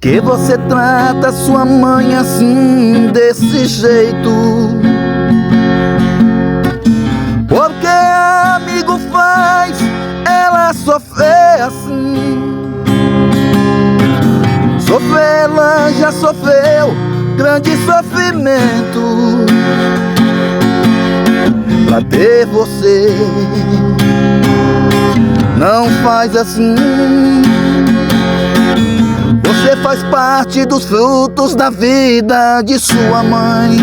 que você trata sua mãe assim, desse jeito? Porque amigo faz ela sofrer assim. Sofrer, ela já sofreu grande sofrimento pra ter você. Não faz assim. Você faz parte dos frutos da vida de sua mãe.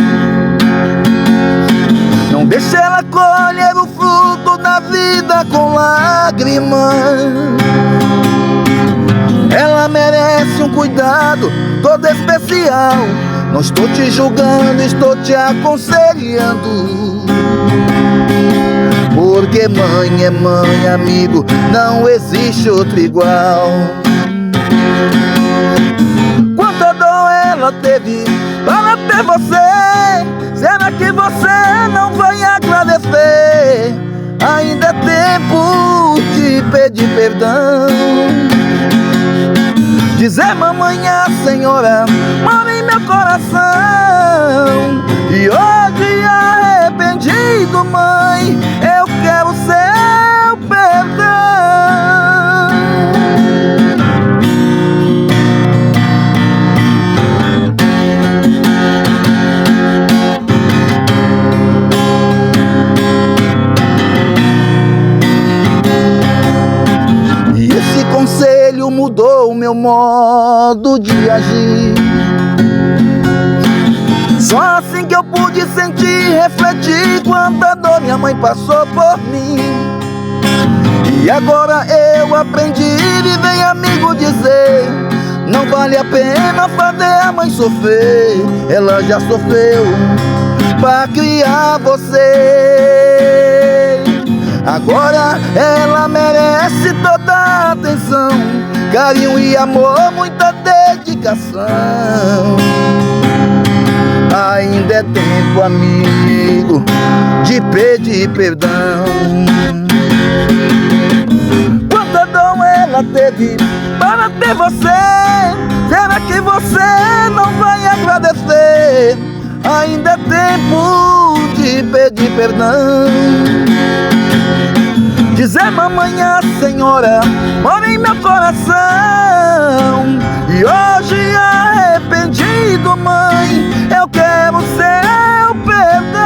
Não deixe ela colher o fruto da vida com lágrimas. Ela merece um cuidado todo especial. Não estou te julgando, estou te aconselhando. Porque mãe é mãe, amigo, não existe outro igual. Quanta dor ela teve para ter você. Será que você não vai agradecer? Ainda é tempo de pedir perdão. Dizer mamãe, a senhora mora em meu coração. E hoje arrependido, mãe, eu quero seu perdão. E esse conselho mudou o meu modo de agir. Só assim que eu pude sentir, refletir quanta dor minha mãe passou por mim. E agora eu aprendi e vem amigo dizer: não vale a pena fazer a mãe sofrer. Ela já sofreu pra criar você. Agora ela merece toda a atenção, carinho e amor, muita dedicação. Ainda é tempo, amigo, de pedir perdão. Quanta dor ela teve para ter você. Será que você não vai agradecer? Ainda é tempo de pedir perdão. Dizer mamãe, a senhora mora em meu coração. E hoje arrependido, mãe, eu quero seu perdão.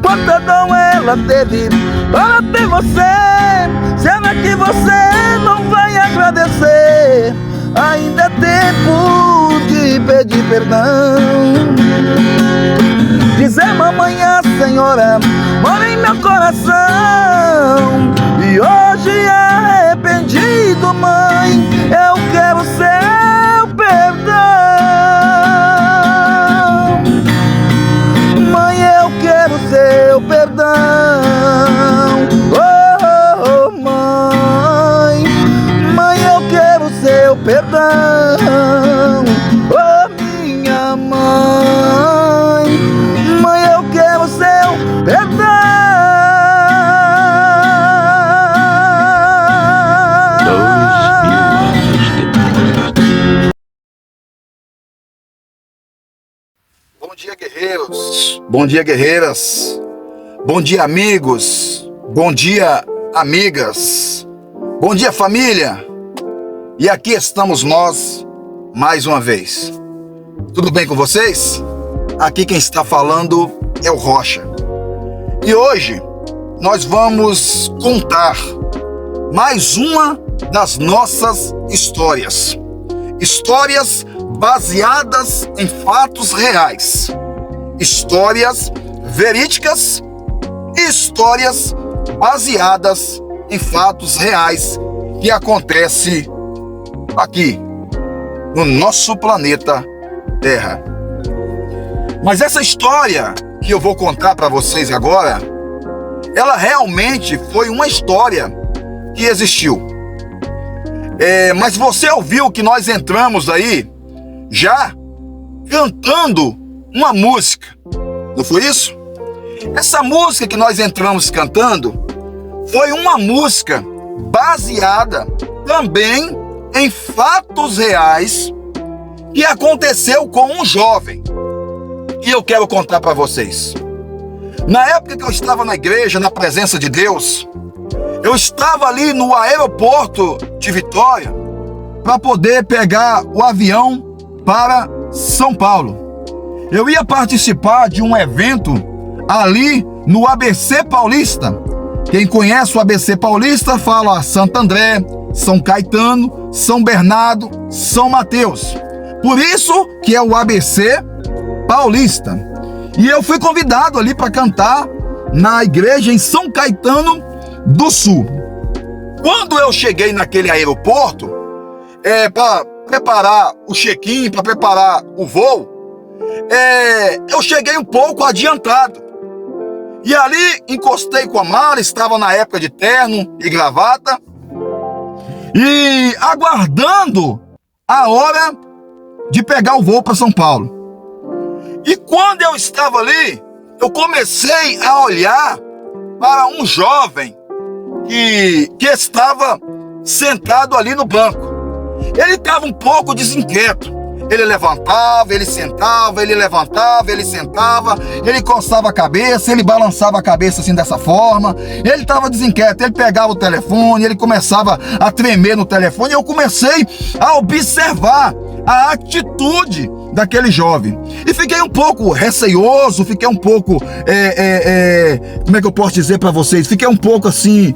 Quanta dor ela teve para ter você. Será que você não vai agradecer? Ainda é tempo de pedir perdão. Dizer mamãe, a senhora mora em meu coração. E hoje arrependido, mãe, eu quero seu perdão. Mãe, eu quero seu perdão. Oh, oh, oh, mãe, mãe, eu quero seu perdão. Oh, minha mãe, mãe, eu quero seu perdão. Bom dia, guerreiros. Bom dia, guerreiras. Bom dia, amigos. Bom dia, amigas. Bom dia, família. E aqui estamos nós mais uma vez. Tudo bem com vocês? Aqui quem está falando é o Rocha. E hoje nós vamos contar mais uma das nossas histórias. Histórias baseadas em fatos reais. Histórias verídicas e histórias baseadas em fatos reais que acontecem aqui no nosso planeta Terra. Mas essa história que eu vou contar para vocês agora, ela realmente foi uma história que existiu. Mas você ouviu que nós entramos aí já cantando uma música, não foi isso? Essa música que nós entramos cantando foi uma música baseada também em fatos reais que aconteceu com um jovem. E eu quero contar para vocês. Na época que eu estava na igreja, na presença de Deus, eu estava ali no aeroporto de Vitória para poder pegar o avião para São Paulo. Eu ia participar de um evento ali no ABC Paulista. Quem conhece o ABC Paulista fala Santo André, São Caetano, São Bernardo, São Mateus. Por isso que é o ABC Paulista. E eu fui convidado ali para cantar na igreja em São Caetano do Sul. Quando eu cheguei naquele aeroporto, para preparar o check-in, para preparar o voo, eu cheguei um pouco adiantado. E ali encostei com a mala, estava na época de terno e gravata, e aguardando a hora de pegar o voo para São Paulo. E quando eu estava ali, eu comecei a olhar para um jovem que estava sentado ali no banco. Ele estava um pouco desinquieto. Ele levantava, ele sentava, ele levantava, ele sentava, ele coçava a cabeça, ele balançava a cabeça assim dessa forma. Ele estava desinquieto, ele pegava o telefone, ele começava a tremer no telefone. E eu comecei a observar a atitude daquele jovem. E fiquei um pouco receioso, fiquei um pouco, como é que eu posso dizer para vocês? Fiquei um pouco assim,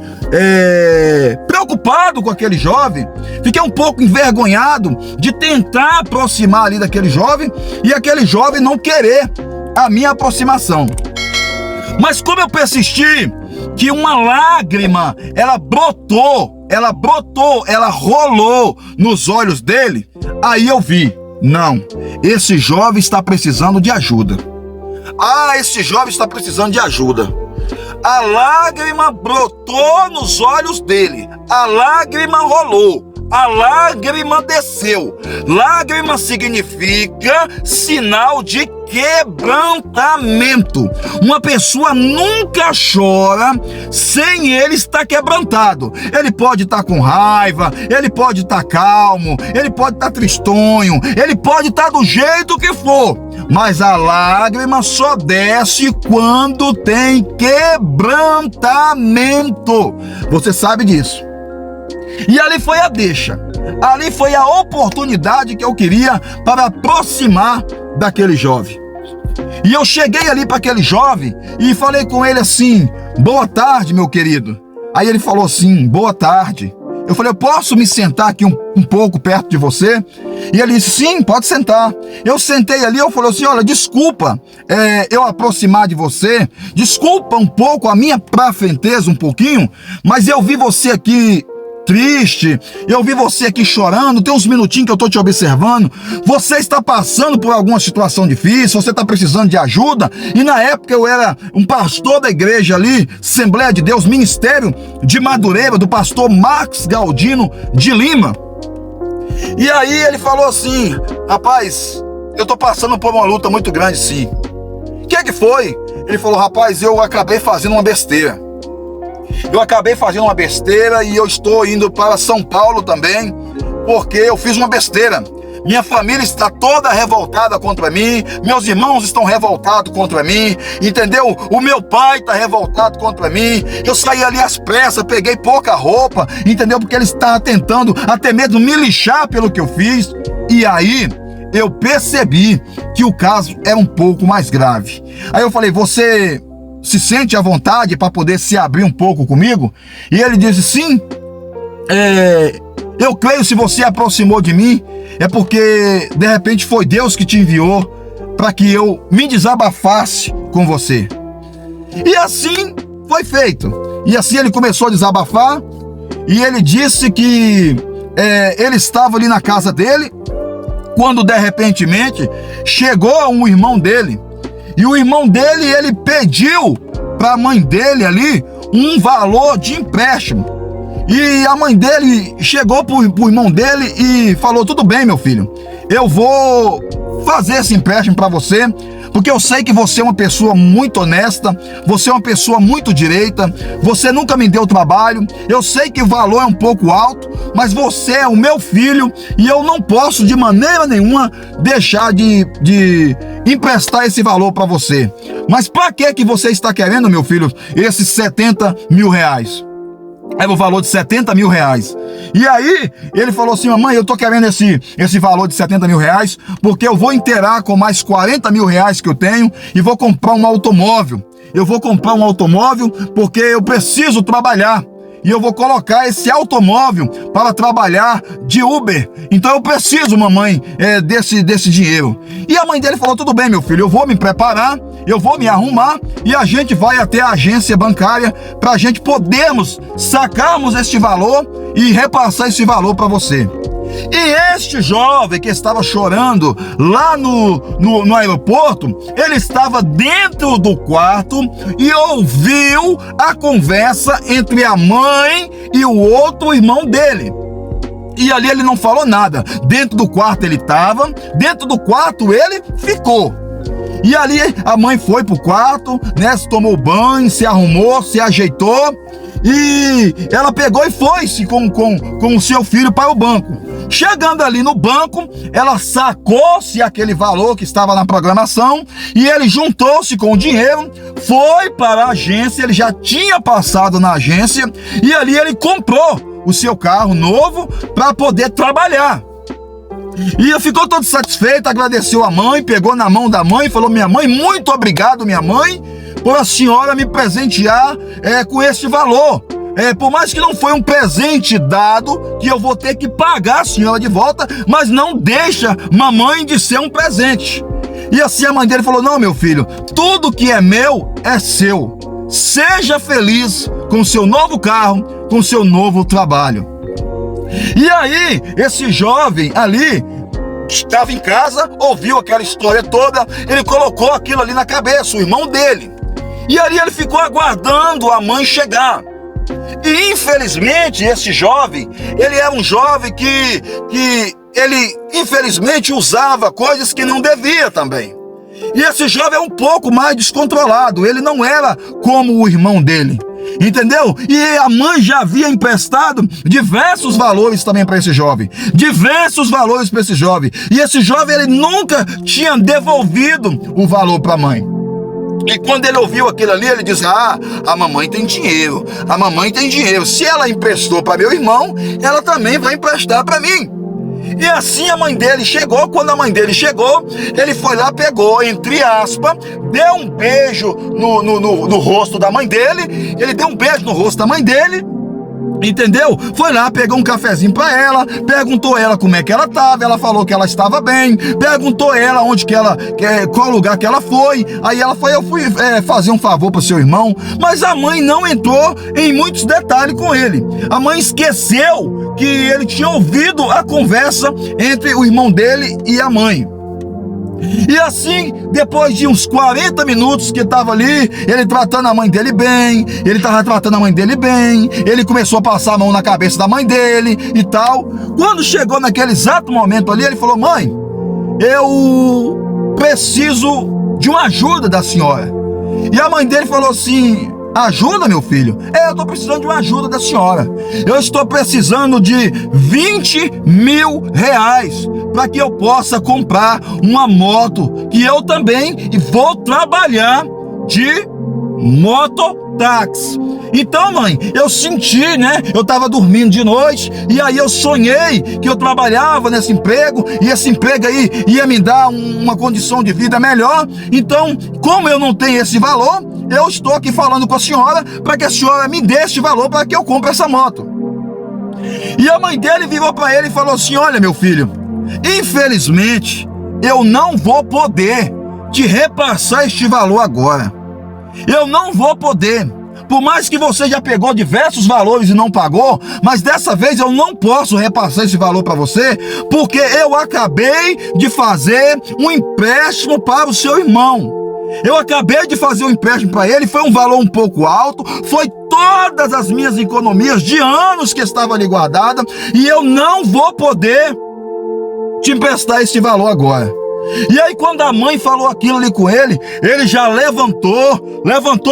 preocupado com aquele jovem. Fiquei um pouco envergonhado de tentar aproximar ali daquele jovem e aquele jovem não querer a minha aproximação. Mas como eu persisti, que uma lágrima, ela brotou, ela rolou nos olhos dele, aí eu vi, não, esse jovem está precisando de ajuda. Esse jovem está precisando de ajuda. A lágrima brotou nos olhos dele, a lágrima rolou, a lágrima desceu. Lágrima significa sinal de quebrantamento. Uma pessoa nunca chora sem ele estar quebrantado. Ele pode estar com raiva, ele pode estar calmo, ele pode estar tristonho, ele pode estar do jeito que for, mas a lágrima só desce quando tem quebrantamento. Você sabe disso. E ali foi a deixa, ali foi a oportunidade que eu queria para aproximar daquele jovem. E eu cheguei ali para aquele jovem e falei com ele assim: boa tarde, meu querido. Aí ele falou assim: boa tarde. Eu falei: eu posso me sentar aqui um pouco perto de você? E ele disse: sim, pode sentar. Eu sentei ali, eu falei assim: olha, desculpa eu aproximar de você, desculpa um pouco a minha prafrenteza um pouquinho, mas eu vi você aqui triste, eu vi você aqui chorando, tem uns minutinhos que eu estou te observando, você está passando por alguma situação difícil, você está precisando de ajuda. E na época eu era um pastor da igreja ali, Assembleia de Deus, Ministério de Madureira, do pastor Marcos Galdino de Lima. E aí ele falou assim: rapaz, eu estou passando por uma luta muito grande, sim. O que foi? Ele falou: rapaz, eu acabei fazendo uma besteira. E eu estou indo para São Paulo também, porque eu fiz uma besteira. Minha família está toda revoltada contra mim, meus irmãos estão revoltados contra mim, entendeu? O meu pai está revoltado contra mim. Eu saí ali às pressas, peguei pouca roupa, entendeu? Porque ele estava tentando até mesmo me lixar pelo que eu fiz. E aí eu percebi que o caso era um pouco mais grave. Aí eu falei: você se sente à vontade para poder se abrir um pouco comigo? E ele disse: sim, eu creio, se você aproximou de mim, é porque de repente foi Deus que te enviou para que eu me desabafasse com você. E assim foi feito. E assim ele começou a desabafar, e ele disse que ele estava ali na casa dele, quando de repentemente chegou um irmão dele. E o irmão dele, ele pediu para a mãe dele ali um valor de empréstimo. E a mãe dele chegou pro irmão dele e falou: tudo bem, meu filho, eu vou fazer esse empréstimo para você, porque eu sei que você é uma pessoa muito honesta, você é uma pessoa muito direita, você nunca me deu trabalho, eu sei que o valor é um pouco alto, mas você é o meu filho e eu não posso de maneira nenhuma deixar de emprestar esse valor para você. Mas para que você está querendo, meu filho, esses 70 mil reais? Era o valor de 70 mil reais. E aí, ele falou assim: mamãe, eu tô querendo esse valor de 70 mil reais, porque eu vou inteirar com mais 40 mil reais que eu tenho e vou comprar um automóvel. Eu vou comprar um automóvel porque eu preciso trabalhar. E eu vou colocar esse automóvel para trabalhar de Uber. Então eu preciso, mamãe, desse dinheiro. E a mãe dele falou: tudo bem, meu filho, eu vou me preparar, eu vou me arrumar e a gente vai até a agência bancária para a gente podermos sacarmos este valor e repassar esse valor para você. E este jovem que estava chorando lá no aeroporto, ele estava dentro do quarto e ouviu a conversa entre a mãe e o outro irmão dele. E ali ele não falou nada. Dentro do quarto ele estava, dentro do quarto ele ficou. E ali a mãe foi pro quarto, né, se tomou banho, se arrumou, se ajeitou e ela pegou e foi-se com o seu filho para o banco. Chegando ali no banco, ela sacou-se aquele valor que estava na programação e ele juntou-se com o dinheiro, foi para a agência, ele já tinha passado na agência e ali ele comprou o seu carro novo para poder trabalhar. E ficou todo satisfeito, agradeceu a mãe, pegou na mão da mãe e falou: minha mãe, muito obrigado, minha mãe, por a senhora me presentear com esse valor. Por mais que não foi um presente dado, que eu vou ter que pagar a senhora de volta, mas não deixa, mamãe, de ser um presente. E assim a mãe dele falou: não, meu filho, tudo que é meu é seu. Seja feliz com seu novo carro, com seu novo trabalho. E aí, esse jovem ali estava em casa, ouviu aquela história toda, ele colocou aquilo ali na cabeça, o irmão dele. E ali ele ficou aguardando a mãe chegar. E infelizmente esse jovem, ele era um jovem que ele infelizmente usava coisas que não devia também. E esse jovem é um pouco mais descontrolado, ele não era como o irmão dele, entendeu? E a mãe já havia emprestado diversos valores também para esse jovem, diversos valores para esse jovem. E esse jovem, ele nunca tinha devolvido o valor para a mãe. E quando ele ouviu aquilo ali, ele disse: ah, a mamãe tem dinheiro, a mamãe tem dinheiro. Se ela emprestou para meu irmão, ela também vai emprestar para mim. E assim a mãe dele chegou. Quando a mãe dele chegou, ele foi lá, pegou, entre aspas, deu um beijo no rosto da mãe dele. Ele deu um beijo no rosto da mãe dele, entendeu? Foi lá, pegou um cafezinho pra ela, perguntou ela como é que ela tava, ela falou que ela estava bem, perguntou ela onde que ela, qual lugar que ela foi. Aí ela foi: eu fui fazer um favor pro seu irmão. Mas a mãe não entrou em muitos detalhes com ele. A mãe esqueceu que ele tinha ouvido a conversa entre o irmão dele e a mãe. E assim, depois de uns 40 minutos que estava ali, ele tratando a mãe dele bem, ele estava tratando a mãe dele bem, ele começou a passar a mão na cabeça da mãe dele e tal. Quando chegou naquele exato momento ali, ele falou: mãe, eu preciso de uma ajuda da senhora. E a mãe dele falou assim: ajuda, meu filho? Eu estou precisando de uma ajuda da senhora. Eu estou precisando de 20 mil reais para que eu possa comprar uma moto, que eu também vou trabalhar de mototáxi. Então, mãe, eu senti, né? Eu estava dormindo de noite e aí eu sonhei que eu trabalhava nesse emprego e esse emprego aí ia me dar uma condição de vida melhor. Então, como eu não tenho esse valor, eu estou aqui falando com a senhora para que a senhora me dê esse valor para que eu compre essa moto. E a mãe dele virou para ele e falou assim: olha, meu filho, infelizmente eu não vou poder te repassar este valor agora. Eu não vou poder. Por mais que você já pegou diversos valores e não pagou, mas dessa vez eu não posso repassar esse valor para você, porque eu acabei de fazer um empréstimo para o seu irmão. Eu acabei de fazer um empréstimo para ele, foi um valor um pouco alto, foi todas as minhas economias de anos que estavam ali guardadas, e eu não vou poder te emprestar esse valor agora. E aí quando a mãe falou aquilo ali com ele, ele já levantou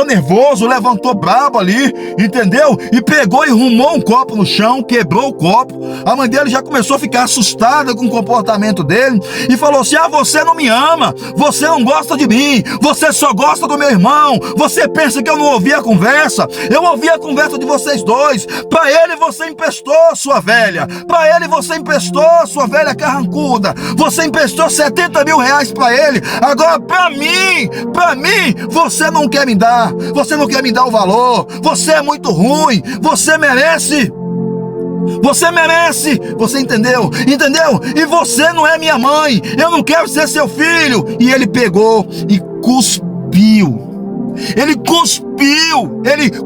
nervoso, levantou brabo ali, entendeu? E pegou e rumou um copo no chão, quebrou o copo. A mãe dele já começou a ficar assustada com o comportamento dele e falou assim: ah, você não me ama, você não gosta de mim, você só gosta do meu irmão, você pensa que eu não ouvi a conversa? Eu ouvi a conversa de vocês dois. Para ele você emprestou sua velha, para ele você emprestou sua velha carrancuda, você emprestou 70 mil reais para ele. Agora para mim, você não quer me dar, você não quer me dar o valor, você é muito ruim, você merece, você entendeu? E você não é minha mãe, eu não quero ser seu filho. E ele pegou e cuspiu. Ele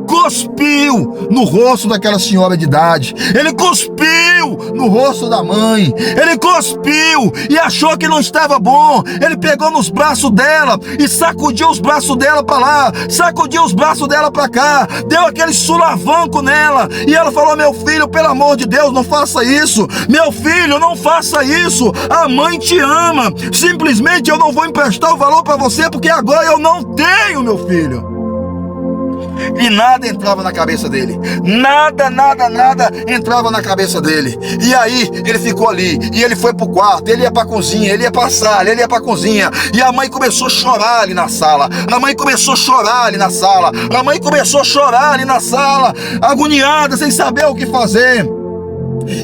cuspiu no rosto daquela senhora de idade. Ele cuspiu no rosto da mãe. Ele cuspiu e achou que não estava bom. Ele pegou nos braços dela e sacudiu os braços dela para lá, sacudiu os braços dela para cá, deu aquele sulavanco nela. E ela falou: meu filho, pelo amor de Deus, não faça isso. Meu filho, não faça isso. A mãe te ama. Simplesmente eu não vou emprestar o valor para você porque agora eu não tenho, meu filho. E nada entrava na cabeça dele. Nada entrava na cabeça dele. E aí ele ficou ali. E ele foi pro quarto. Ele ia pra cozinha. Ele ia pra sala. Ele ia pra cozinha. E a mãe começou a chorar ali na sala. Agoniada, sem saber o que fazer.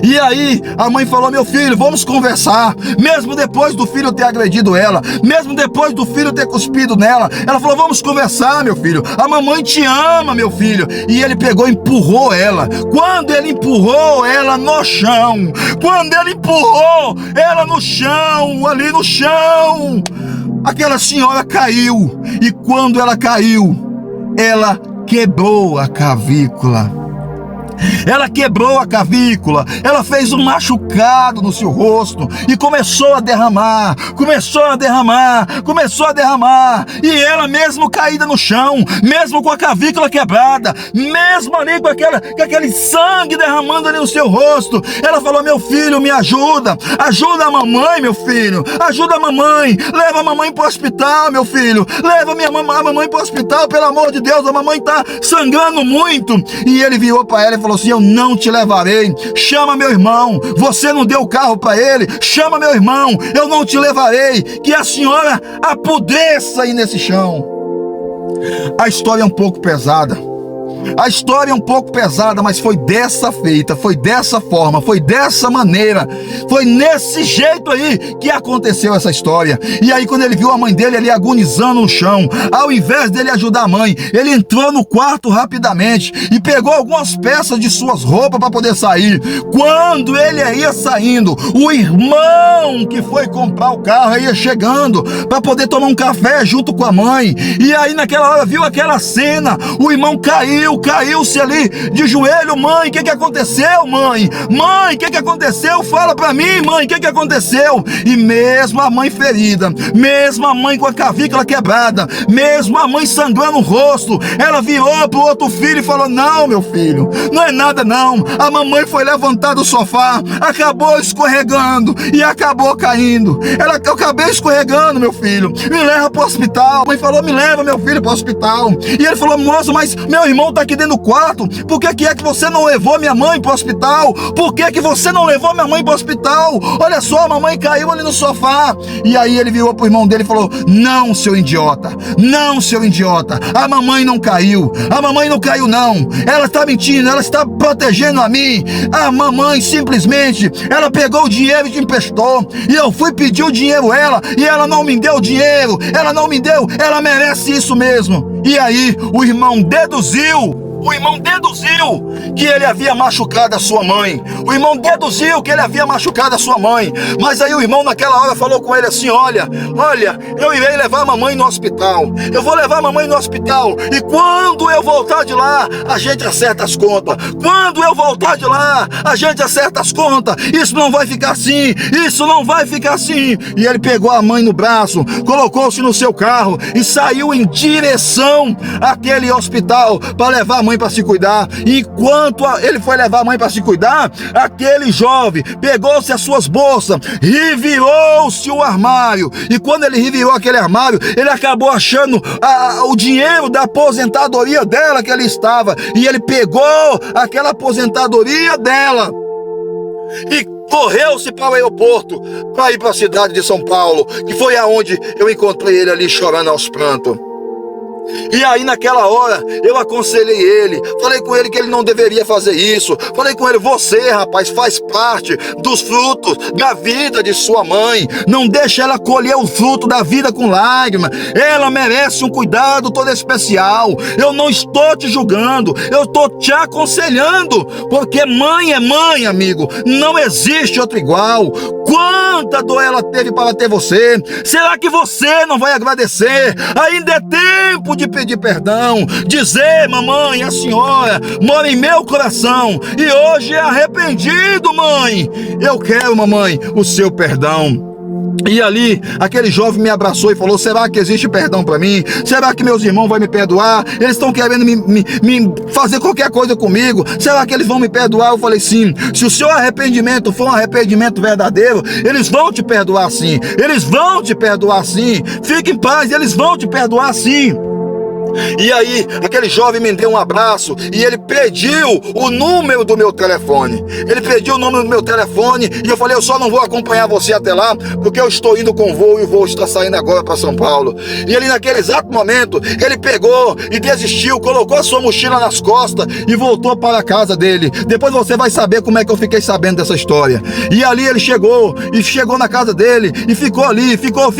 E aí a mãe falou: meu filho, vamos conversar. Mesmo depois do filho ter agredido ela, mesmo depois do filho ter cuspido nela, ela falou: vamos conversar, meu filho, a mamãe te ama, meu filho. E ele pegou e empurrou ela. Quando ele empurrou ela no chão, ali no chão, aquela senhora caiu. E quando ela caiu, ela quebrou a cavícula. Ela fez um machucado no seu rosto e começou a derramar. E ela, mesmo caída no chão, mesmo com a cavícula quebrada, mesmo ali com aquele sangue derramando ali no seu rosto, ela falou: meu filho, me ajuda a mamãe, meu filho, ajuda a mamãe, leva a mamãe para o hospital, meu filho, leva a mamãe para o hospital, pelo amor de Deus, a mamãe está sangrando muito. E ele virou para ela e falou assim: eu não te levarei, chama meu irmão. Você não deu o carro para ele, chama meu irmão, eu não te levarei, que a senhora apodreça aí nesse chão. A história é um pouco pesada, mas foi dessa feita, foi dessa forma, foi dessa maneira, foi nesse jeito aí que aconteceu essa história. E aí quando ele viu a mãe dele ali agonizando no chão, ao invés dele ajudar a mãe, ele entrou no quarto rapidamente e pegou algumas peças de suas roupas para poder sair. Quando ele ia saindo, o irmão que foi comprar o carro ia chegando para poder tomar um café junto com a mãe. E aí naquela hora viu aquela cena, o irmão caiu-se ali de joelho. Mãe, o que aconteceu, mãe? Mãe, o que aconteceu? Fala pra mim, mãe, o que aconteceu? E mesmo a mãe ferida, mesmo a mãe com a cavícula quebrada, mesmo a mãe sangrando o rosto, ela virou pro outro filho e falou: não, meu filho, não é nada não. A mamãe foi levantar do sofá, acabou escorregando e acabou caindo. Eu acabei escorregando, meu filho, me leva pro hospital. A mãe falou: me leva, meu filho, pro hospital. E ele falou: moço, mas meu irmão tá aqui dentro do quarto, por que é que você não levou minha mãe pro hospital? Por que você não levou minha mãe pro hospital? Olha só, a mamãe caiu ali no sofá. E aí ele virou pro irmão dele e falou: não, seu idiota, a mamãe não caiu, não, ela está mentindo, ela está protegendo a mim. A mamãe simplesmente, ela pegou o dinheiro e te emprestou, e eu fui pedir o dinheiro a ela, e ela não me deu o dinheiro, ela merece isso mesmo. E aí o irmão deduziu que ele havia machucado a sua mãe. Mas aí o irmão naquela hora falou com ele assim: olha, eu irei levar a mamãe no hospital. Eu vou levar a mamãe no hospital. E quando eu voltar de lá, a gente acerta as contas. Isso não vai ficar assim. E ele pegou a mãe no braço, colocou-se no seu carro e saiu em direção àquele hospital para levar a mãe mãe para se cuidar. Enquanto ele foi levar a mãe para se cuidar, aquele jovem pegou-se as suas bolsas, revirou-se o armário. E quando ele revirou aquele armário, ele acabou achando o dinheiro da aposentadoria dela que ele estava. E ele pegou aquela aposentadoria dela e correu-se para o aeroporto para ir para a cidade de São Paulo, que foi aonde eu encontrei ele ali chorando aos prantos. E aí naquela hora eu aconselhei ele, falei com ele que ele não deveria fazer isso. Falei com ele: você, rapaz, faz parte dos frutos da vida de sua mãe. Não deixa ela colher o fruto da vida com lágrimas. Ela merece um cuidado todo especial. Eu não estou te julgando, eu estou te aconselhando, porque mãe é mãe, amigo. Não existe outro igual. Quanta dor ela teve para ter você. Será que você não vai agradecer? Ainda é tempo de pedir perdão, dizer: mamãe, a senhora mora em meu coração e hoje é arrependido, mãe. Eu quero, mamãe, o seu perdão. E ali, aquele jovem me abraçou e falou: será que existe perdão para mim? Será que meus irmãos vão me perdoar? Eles estão querendo me fazer qualquer coisa comigo. Será que eles vão me perdoar? Eu falei: sim. Se o seu arrependimento for um arrependimento verdadeiro, eles vão te perdoar sim. Eles vão te perdoar sim. Fique em paz, eles vão te perdoar sim. E aí, aquele jovem me deu um abraço e ele pediu o número do meu telefone. Ele pediu o número do meu telefone e eu falei: eu só não vou acompanhar você até lá, porque eu estou indo com voo e o voo está saindo agora para São Paulo. E ele, naquele exato momento, ele pegou e desistiu, colocou a sua mochila nas costas e voltou para a casa dele. Depois você vai saber como é que eu fiquei sabendo dessa história. E ali ele chegou na casa dele e ficou ali, ficou.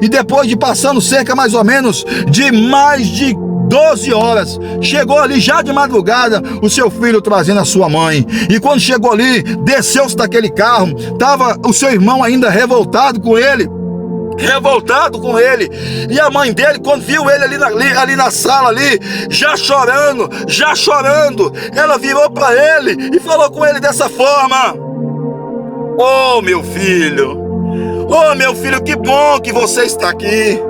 E depois de passando cerca mais ou menos de mais de 12 horas, chegou ali já de madrugada o seu filho trazendo a sua mãe. E quando chegou ali, desceu-se daquele carro, estava o seu irmão ainda revoltado com ele. E a mãe dele, quando viu ele ali na sala ali, já chorando, ela virou para ele e falou com ele dessa forma: ô meu filho, que bom que você está aqui.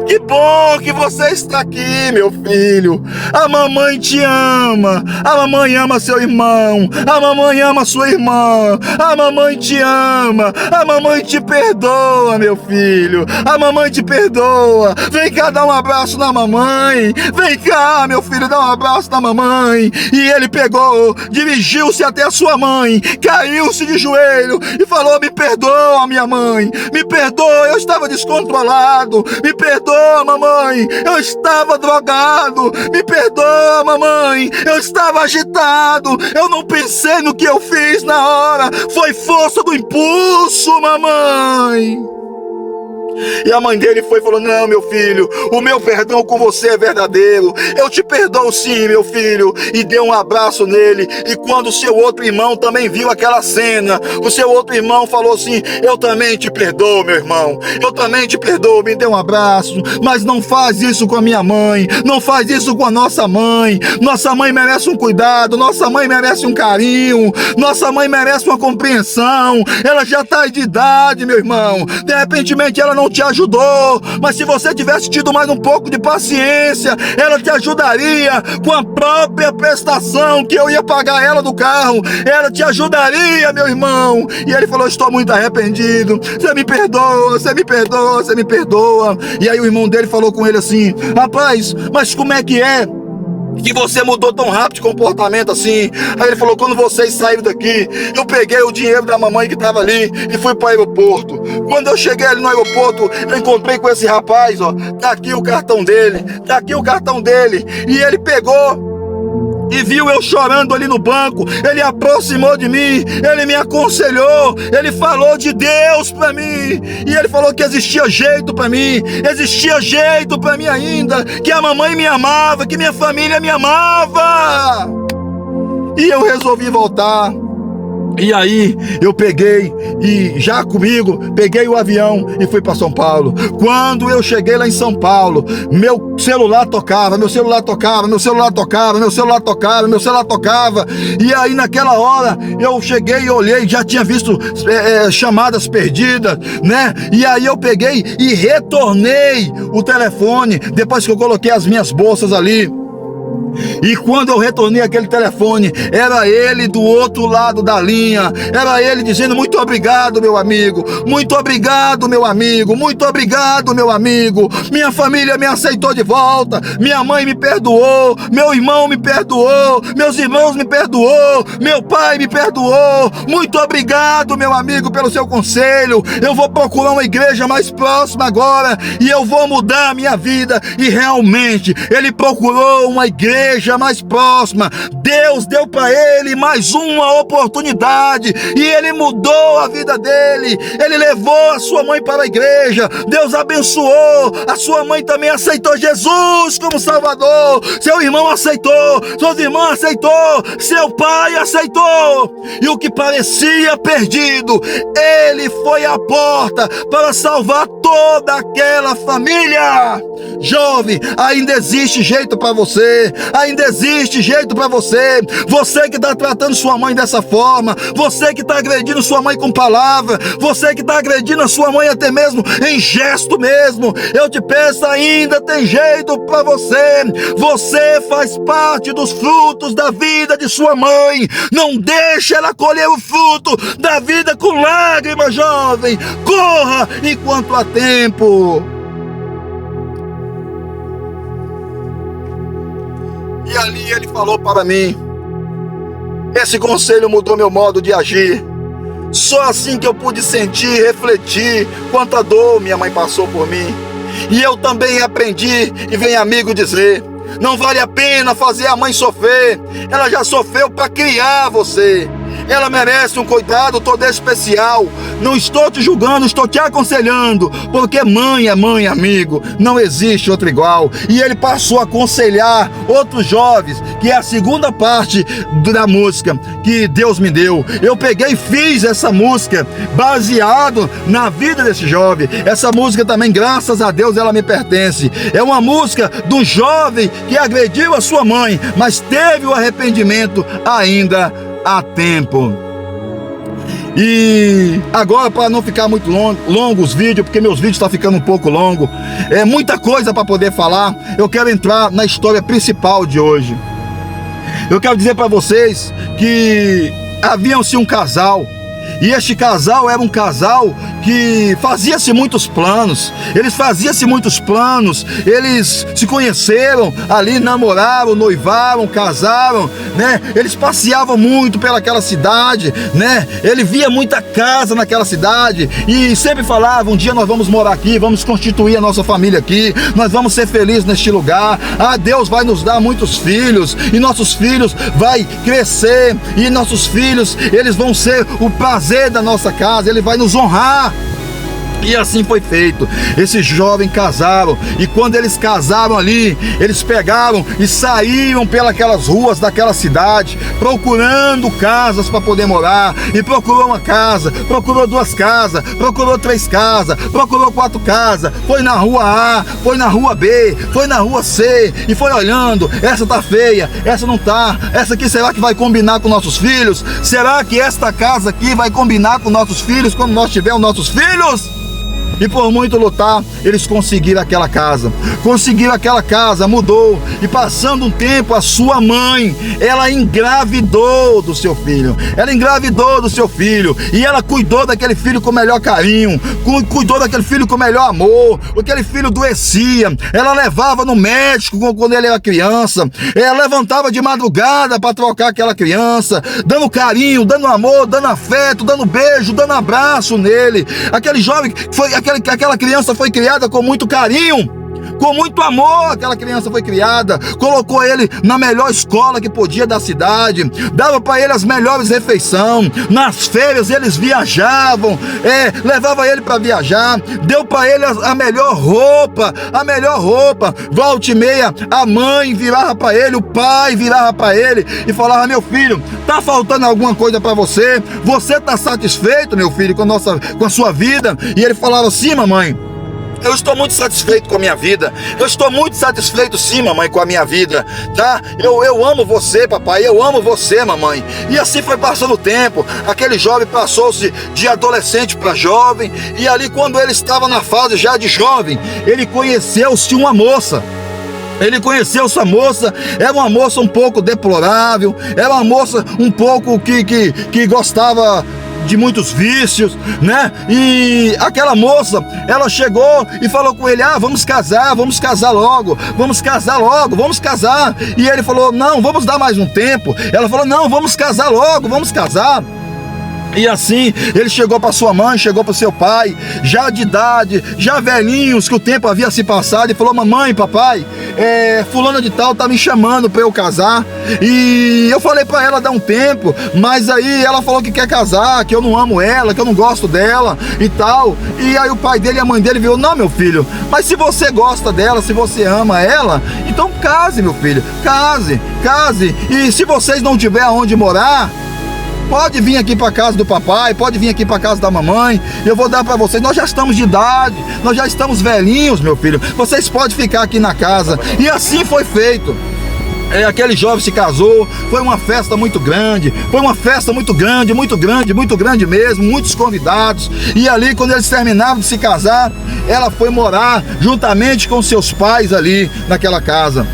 Que bom que você está aqui, meu filho. A mamãe te ama. A mamãe ama seu irmão. A mamãe ama sua irmã. A mamãe te ama. A mamãe te perdoa, meu filho. A mamãe te perdoa. Vem cá dar um abraço na mamãe. Vem cá, meu filho, dar um abraço na mamãe. E ele pegou, dirigiu-se até a sua mãe, caiu-se de joelho e falou: me perdoa, minha mãe. Me perdoa, eu estava descontrolado. Me perdoa, mamãe, eu estava drogado. Me perdoa, mamãe, eu estava agitado. Eu não pensei no que eu fiz na hora. Foi força do impulso, mamãe. E a mãe dele foi e falou: não, meu filho, o meu perdão com você é verdadeiro. Eu te perdoo sim, meu filho. E deu um abraço nele. E quando o seu outro irmão também viu aquela cena, o seu outro irmão falou assim: eu também te perdoo, meu irmão. Eu também te perdoo. Me deu um abraço. Mas não faz isso com a minha mãe. Não faz isso com a nossa mãe. Nossa mãe merece um cuidado. Nossa mãe merece um carinho. Nossa mãe merece uma compreensão. Ela já está de idade, meu irmão. De repente ela não te ajudou, mas se você tivesse tido mais um pouco de paciência, ela te ajudaria com a própria prestação que eu ia pagar ela do carro. Ela te ajudaria, meu irmão. E ele falou: estou muito arrependido. Você me perdoa, você me perdoa, você me perdoa. E aí o irmão dele falou com ele assim: rapaz, mas como é que que você mudou tão rápido de comportamento assim? Aí ele falou: quando vocês saíram daqui, eu peguei o dinheiro da mamãe que estava ali e fui para o aeroporto. Quando eu cheguei ali no aeroporto, eu encontrei com esse rapaz, ó. Tá aqui o cartão dele. E ele pegou e viu eu chorando ali no banco. Ele aproximou de mim, ele me aconselhou, ele falou de Deus pra mim, e ele falou que existia jeito pra mim ainda, que a mamãe me amava, que minha família me amava. E eu resolvi voltar. E aí eu peguei o avião e fui para São Paulo. Quando eu cheguei lá em São Paulo, meu celular tocava. E aí naquela hora eu cheguei e olhei, já tinha visto chamadas perdidas, né? E aí eu peguei e retornei o telefone, depois que eu coloquei as minhas bolsas ali. E quando eu retornei aquele telefone, era ele do outro lado da linha, era ele dizendo: muito obrigado, meu amigo, muito obrigado, meu amigo, muito obrigado, meu amigo. Minha família me aceitou de volta, minha mãe me perdoou, meu irmão me perdoou, meus irmãos me perdoou, meu pai me perdoou. Muito obrigado, meu amigo, pelo seu conselho. Eu vou procurar uma igreja mais próxima agora e eu vou mudar a minha vida. E realmente ele procurou uma igreja mais próxima. Deus deu para ele mais uma oportunidade e ele mudou a vida dele. Ele levou a sua mãe para a igreja. Deus abençoou. A sua mãe também aceitou Jesus como Salvador. Seu irmão aceitou, suas irmãs aceitou, seu pai aceitou. E o que parecia perdido, ele foi à porta para salvar toda aquela família. Jovem, ainda existe jeito para você, ainda existe jeito para você. Você que está tratando sua mãe dessa forma, você que está agredindo sua mãe com palavra, você que está agredindo a sua mãe até mesmo em gesto mesmo, eu te peço, ainda tem jeito para você. Você faz parte dos frutos da vida de sua mãe. Não deixe ela colher o fruto da vida com lágrimas, jovem. Corra enquanto há tempo. E ali ele falou para mim. Esse conselho mudou meu modo de agir. Só assim que eu pude sentir, refletir quanta dor minha mãe passou por mim. E eu também aprendi, e vem amigo dizer: não vale a pena fazer a mãe sofrer. Ela já sofreu para criar você. Ela merece um cuidado todo especial. Não estou te julgando, estou te aconselhando, porque mãe é mãe, amigo. Não existe outro igual. E ele passou a aconselhar outros jovens, que é a segunda parte da música que Deus me deu. Eu peguei e fiz essa música baseado na vida desse jovem. Essa música também, graças a Deus, ela me pertence. É uma música do jovem que agrediu a sua mãe, mas teve o arrependimento ainda há tempo. E agora, para não ficar muito longo os vídeos, porque meus vídeos estão ficando um pouco longos, é muita coisa para poder falar, eu quero entrar na história principal de hoje. Eu quero dizer para vocês que havia-se um casal, e este casal era um casal que fazia-se muitos planos. Eles faziam-se muitos planos. Eles se conheceram ali, namoraram, noivaram, casaram, né? Eles passeavam muito pelaquela cidade, né? Ele via muita casa naquela cidade e sempre falava: um dia nós vamos morar aqui, vamos constituir a nossa família aqui, nós vamos ser felizes neste lugar. Ah, Deus vai nos dar muitos filhos e nossos filhos vai crescer e nossos filhos, eles vão ser o prazer da nossa casa, ele vai nos honrar. E assim foi feito. Esses jovens casaram, e quando eles casaram ali, eles pegaram e saíam pelas ruas daquela cidade, procurando casas para poder morar. E procurou uma casa, procurou duas casas, procurou três casas, procurou quatro casas. Foi na rua A, foi na rua B, foi na rua C, e foi olhando: essa tá feia, essa não tá, essa aqui será que vai combinar com nossos filhos? Será que esta casa aqui vai combinar com nossos filhos quando nós tivermos nossos filhos? E por muito lutar, eles conseguiram aquela casa. Conseguiram aquela casa, mudou. E passando um tempo, a sua mãe, ela engravidou do seu filho. Ela engravidou do seu filho. E ela cuidou daquele filho com o melhor carinho. Cuidou daquele filho com o melhor amor. Aquele filho adoecia. Ela levava no médico quando ele era criança. Ela levantava de madrugada para trocar aquela criança, dando carinho, dando amor, dando afeto, dando beijo, dando abraço nele. Aquele jovem foi... Aquela criança foi criada com muito carinho, com muito amor. Aquela criança foi criada, colocou ele na melhor escola que podia da cidade, dava para ele as melhores refeições. Nas férias eles viajavam, levava ele para viajar, deu para ele a melhor roupa, volta e meia a mãe virava para ele, o pai virava para ele e falava: meu filho, tá faltando alguma coisa para você? Você tá satisfeito, meu filho, com a sua vida? E ele falava: sim, mamãe, eu estou muito satisfeito com a minha vida. Eu estou muito satisfeito, sim, mamãe, com a minha vida, tá? Eu amo você, papai, eu amo você, mamãe. E assim foi passando o tempo. Aquele jovem passou-se de adolescente para jovem. E ali, quando ele estava na fase já de jovem, ele conheceu-se uma moça. Ele conheceu essa moça, era uma moça um pouco deplorável, era uma moça um pouco que gostava de muitos vícios, né? E aquela moça, ela chegou e falou com ele: vamos casar logo, vamos casar logo, vamos casar. E ele falou: não, vamos dar mais um tempo. Ela falou: não, vamos casar logo, vamos casar. E assim, ele chegou para sua mãe, chegou para seu pai, já de idade, já velhinhos, que o tempo havia se passado, e falou: mamãe, papai, fulana de tal tá me chamando para eu casar. E eu falei para ela dar um tempo, mas aí ela falou que quer casar, que eu não amo ela, que eu não gosto dela e tal. E aí o pai dele e a mãe dele viram: não, meu filho, mas se você gosta dela, se você ama ela, então case, meu filho, case. E se vocês não tiverem aonde morar, pode vir aqui para casa do papai, pode vir aqui para casa da mamãe, eu vou dar para vocês. Nós já estamos de idade, nós já estamos velhinhos, meu filho, vocês podem ficar aqui na casa. E assim foi feito. Aquele jovem se casou, foi uma festa muito grande, muito grande mesmo, muitos convidados. E ali, quando eles terminavam de se casar, ela foi morar juntamente com seus pais ali naquela casa.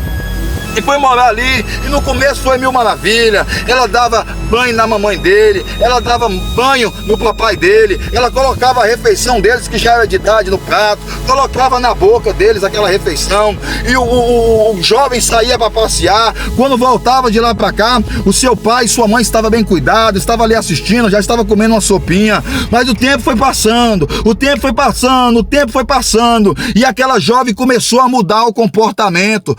E foi morar ali, e no começo foi mil maravilha. Ela dava banho na mamãe dele, ela dava banho no papai dele, ela colocava a refeição deles, que já era de idade, no prato, colocava na boca deles aquela refeição. E o jovem saía para passear. Quando voltava de lá para cá, o seu pai e sua mãe estavam bem cuidados, estava ali assistindo, já estava comendo uma sopinha. Mas o tempo foi passando, e aquela jovem começou a mudar o comportamento,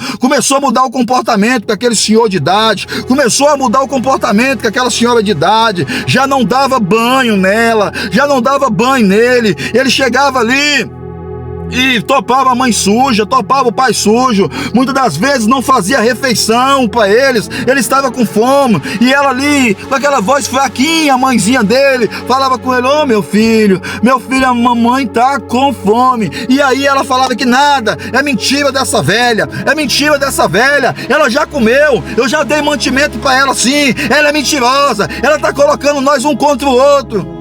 com aquele senhor de idade, começou a mudar o comportamento com aquela senhora de idade, já não dava banho nela, já não dava banho nele. Ele chegava ali e topava a mãe suja, topava o pai sujo, muitas das vezes não fazia refeição para eles, ele estava com fome, e ela ali, com aquela voz fraquinha, a mãezinha dele, falava com ele: ô meu filho, a mamãe tá com fome. E aí ela falava que nada, é mentira dessa velha, ela já comeu, eu já dei mantimento para ela, sim, ela é mentirosa, ela tá colocando nós um contra o outro.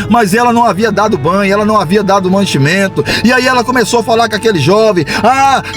Mas ela não havia dado banho, ela não havia dado mantimento. E aí ela começou a falar com aquele jovem: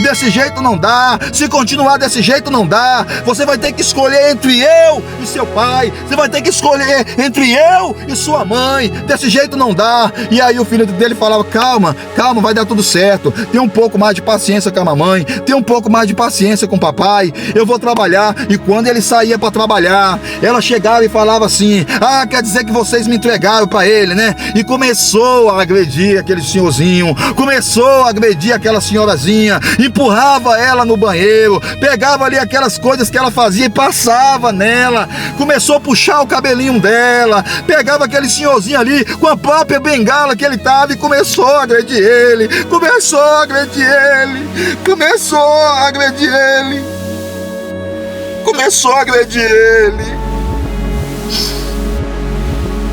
desse jeito não dá, se continuar desse jeito não dá, você vai ter que escolher entre eu e seu pai, você vai ter que escolher entre eu e sua mãe, desse jeito não dá. E aí o filho dele falava: calma, vai dar tudo certo, tem um pouco mais de paciência com a mamãe, tem um pouco mais de paciência com o papai, eu vou trabalhar. E quando ele saía para trabalhar, ela chegava e falava assim: quer dizer que vocês me entregaram para ele, né? E começou a agredir aquele senhorzinho, começou a agredir aquela senhorazinha, empurrava ela no banheiro, pegava ali aquelas coisas que ela fazia e passava nela, começou a puxar o cabelinho dela, pegava aquele senhorzinho ali com a própria bengala que ele tava e começou a agredir ele.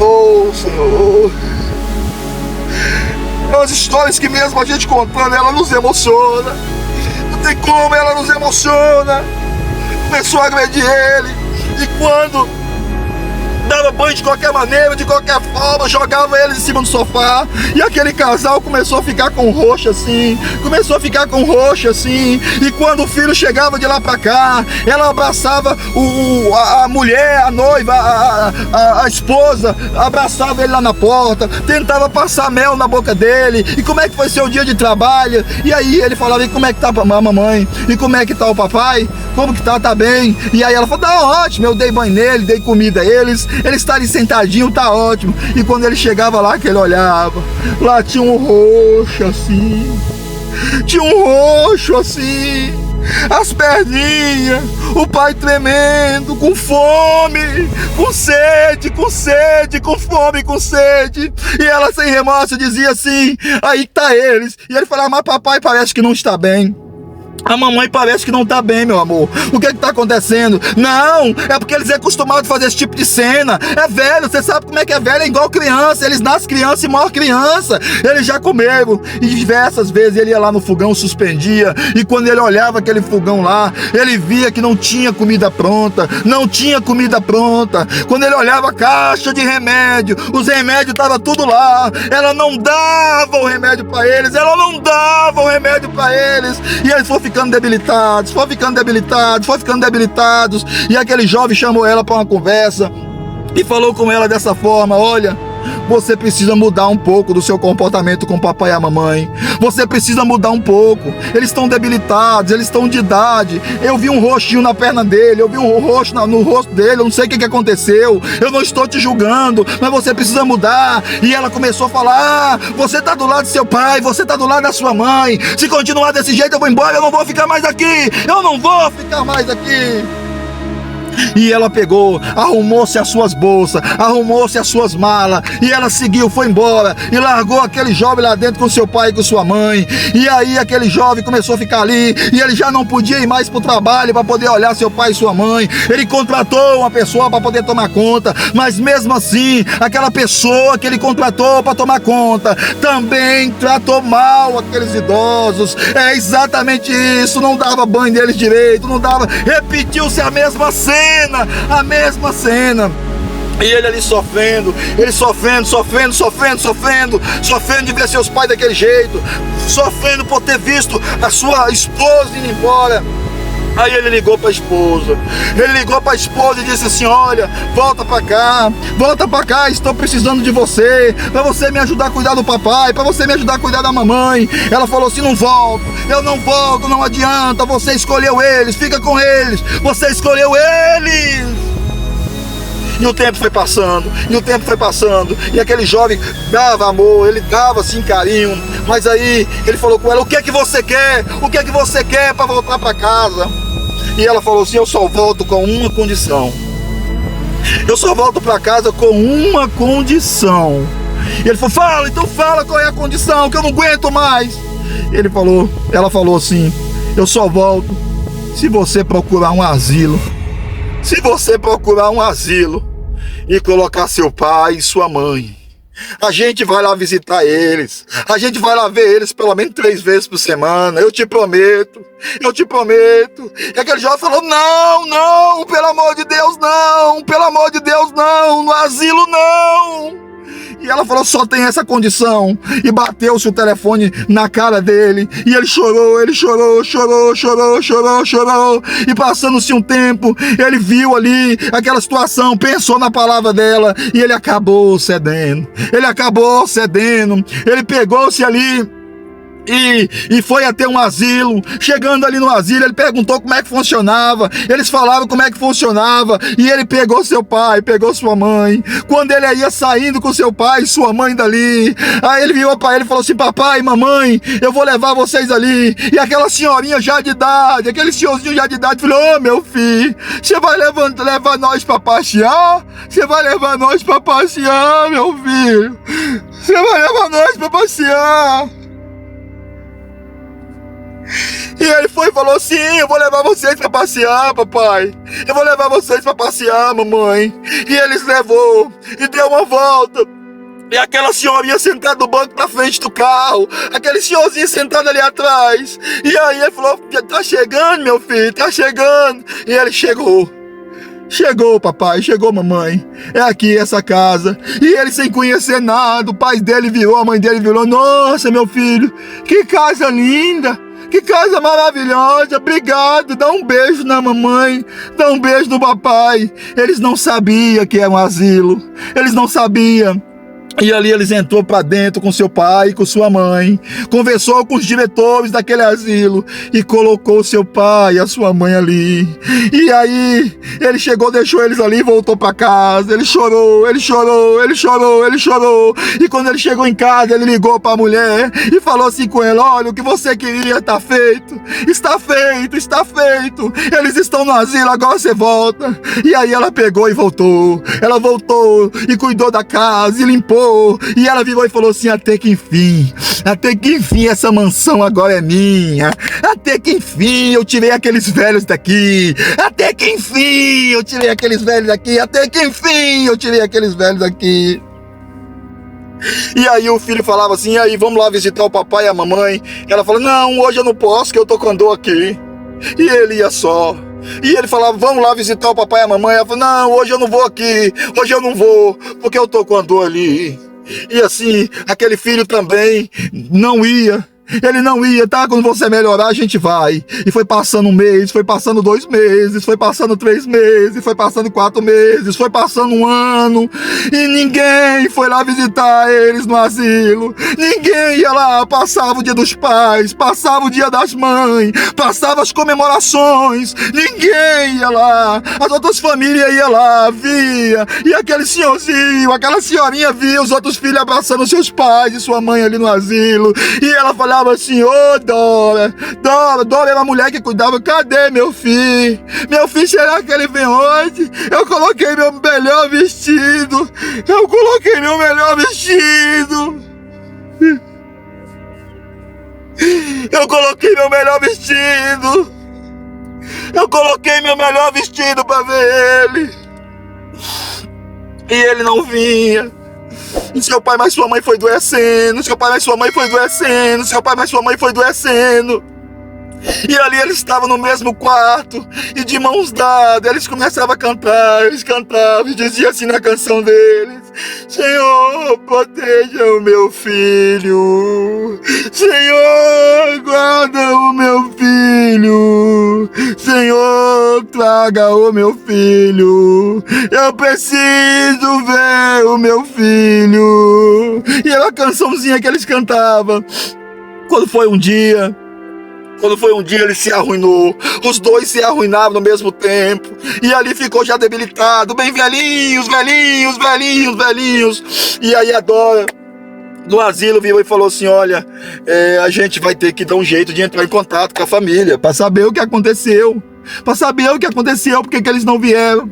Oh, Senhor, é umas histórias que mesmo a gente contando, ela nos emociona. Não tem como, ela nos emociona. Começou a agredir ele, e quando dava banho de qualquer maneira, de qualquer forma, jogava eles em cima do sofá, e aquele casal começou a ficar com roxo assim, e quando o filho chegava de lá pra cá, ela abraçava a mulher, a noiva, a esposa, abraçava ele lá na porta, tentava passar mel na boca dele: e como é que foi seu dia de trabalho? E aí ele falava: e como é que tá a mamãe? E como é que tá o papai? Como que tá bem? E aí ela falou: tá ótimo, eu dei banho nele, dei comida a eles, ele está ali sentadinho, tá ótimo. E quando ele chegava lá, que ele olhava, lá tinha um roxo assim, as perninhas, o pai tremendo, com fome, com sede, com fome, com sede. E ela sem remorso dizia assim: aí tá eles. E ele falava: mas papai parece que não está bem. A mamãe parece que não tá bem, meu amor. O que tá acontecendo? Não, é porque eles é acostumados a fazer esse tipo de cena. É velho, você sabe como é que é velho, é igual criança. Eles nascem criança e morrem criança. Eles já comeram. E diversas vezes ele ia lá no fogão, suspendia. E quando ele olhava aquele fogão lá, ele via que não tinha comida pronta. Quando ele olhava a caixa de remédio, os remédios estavam tudo lá. Ela não dava o remédio pra eles. E eles foram ficando debilitados, foi ficando debilitados, foi ficando debilitados. E aquele jovem chamou ela para uma conversa e falou com ela dessa forma: olha, você precisa mudar um pouco do seu comportamento com o papai e a mamãe. Você precisa mudar um pouco. Eles estão debilitados, eles estão de idade. Eu vi um rostinho na perna dele, eu vi um rosto no rosto dele, eu não sei o que aconteceu. Eu não estou te julgando, mas você precisa mudar. E ela começou a falar: você está do lado do seu pai, você está do lado da sua mãe. Se continuar desse jeito eu vou embora, eu não vou ficar mais aqui. Eu não vou ficar mais aqui. E ela pegou, arrumou-se as suas bolsas, arrumou-se as suas malas, e ela seguiu, foi embora, e largou aquele jovem lá dentro com seu pai e com sua mãe. E aí aquele jovem começou a ficar ali, e ele já não podia ir mais para o trabalho para poder olhar seu pai e sua mãe. Ele contratou uma pessoa para poder tomar conta, mas mesmo assim, aquela pessoa que ele contratou para tomar conta também tratou mal aqueles idosos. É exatamente isso, não dava banho neles direito, não dava, repetiu-se a mesma cena. A mesma cena. E ele ali sofrendo, ele sofrendo de ver seus pais daquele jeito, sofrendo por ter visto a sua esposa indo embora. Aí ele ligou para a esposa, e disse assim: olha, volta para cá, estou precisando de você, para você me ajudar a cuidar do papai, para você me ajudar a cuidar da mamãe. Ela falou assim: não volto, eu não volto, não adianta, você escolheu eles, fica com eles, você escolheu eles. E o tempo foi passando, e aquele jovem dava amor, ele dava assim carinho, mas aí ele falou com ela: o que é que você quer? O que é que você quer para voltar para casa? E ela falou assim: eu só volto com uma condição. Eu só volto para casa com uma condição. E ele falou: então fala qual é a condição, que eu não aguento mais. Ela falou assim: eu só volto se você procurar um asilo. Se você procurar um asilo e colocar seu pai e sua mãe, a gente vai lá visitar eles, a gente vai lá ver eles pelo menos 3 vezes por semana, eu te prometo. E aquele jovem falou: não, pelo amor de Deus não, no asilo não. E ela falou: só tem essa condição. E bateu-se o telefone na cara dele. E ele chorou. E passando-se um tempo, ele viu ali aquela situação, pensou na palavra dela, e ele acabou cedendo. Ele pegou-se ali e foi até um asilo. Chegando ali no asilo, ele perguntou como é que funcionava. Eles falavam como é que funcionava. E ele pegou seu pai, pegou sua mãe. Quando ele ia saindo com seu pai e sua mãe dali, aí ele virou para ele e falou assim: papai, mamãe, eu vou levar vocês ali. E aquela senhorinha já de idade, aquele senhorzinho já de idade, falou: ô meu filho, você vai levar nós para passear? Você vai levar nós para passear, meu filho? Você vai levar nós para passear? E ele foi e falou: sim, eu vou levar vocês pra passear, papai. Eu vou levar vocês pra passear, mamãe. E eles levou e deu uma volta. E aquela senhorinha sentada no banco da frente do carro, aquele senhorzinho sentado ali atrás. E aí ele falou: tá chegando, meu filho, tá chegando. E ele chegou. Chegou, papai, chegou, mamãe. É aqui essa casa. E ele sem conhecer nada, o pai dele virou, a mãe dele virou: nossa, meu filho, que casa linda. Que casa maravilhosa, obrigado, dá um beijo na mamãe, dá um beijo no papai. Eles não sabiam que era um asilo, eles não sabiam. E ali eles entrou para dentro com seu pai e com sua mãe, conversou com os diretores daquele asilo e colocou seu pai e a sua mãe ali. E aí ele chegou, deixou eles ali e voltou para casa. Ele chorou. E quando ele chegou em casa, ele ligou para a mulher e falou assim com ela: olha, o que você queria está feito. Eles estão no asilo, agora você volta. E aí ela pegou e voltou. Ela voltou e cuidou da casa e limpou. E ela virou e falou assim: até que enfim essa mansão agora é minha. Até que enfim eu tirei aqueles velhos daqui. E aí o filho falava assim: e aí, vamos lá visitar o papai e a mamãe? Ela falou: não, hoje eu não posso, que eu tô com dor aqui. E ele ia só. E ele falava: vamos lá visitar o papai e a mamãe. Ela falou: não, hoje eu não vou aqui, hoje eu não vou, porque eu tô com a dor ali. E assim, aquele filho também não ia. Ele não ia, tá? Quando você melhorar, a gente vai. E foi passando um mês, foi passando 2 meses, foi passando 3 meses, foi passando 4 meses, foi passando um ano. E ninguém foi lá visitar eles no asilo. Ninguém ia lá, passava o dia dos pais, passava o dia das mães, passava as comemorações. Ninguém ia lá. As outras famílias iam lá, via. E aquele senhorzinho, aquela senhorinha via os outros filhos abraçando seus pais e sua mãe ali no asilo. E ela falava assim: ô Dora, Dora era a mulher que cuidava. Cadê meu filho? Meu filho, será que ele vem hoje? Eu coloquei meu melhor vestido. Eu coloquei meu melhor vestido. Eu coloquei meu melhor vestido. Eu coloquei meu melhor vestido pra ver ele. E ele não vinha. E seu pai mais sua mãe foi adoecendo. Seu pai mais sua mãe foi adoecendo. Seu pai mais sua mãe foi adoecendo. E ali eles estavam no mesmo quarto. E de mãos dadas eles começavam a cantar. Eles cantavam e diziam assim na canção deles: Senhor, proteja o meu filho. Senhor, guarda o meu filho. Senhor, traga o meu filho. Eu preciso ver o meu filho. E era a cançãozinha que eles cantavam. Quando foi um dia, ele se arruinou. Os dois se arruinavam no mesmo tempo. E ali ficou já debilitado, bem velhinhos. E aí a Dora, no asilo, viu e falou assim: olha, a gente vai ter que dar um jeito de entrar em contato com a família para saber o que aconteceu. Por que eles não vieram.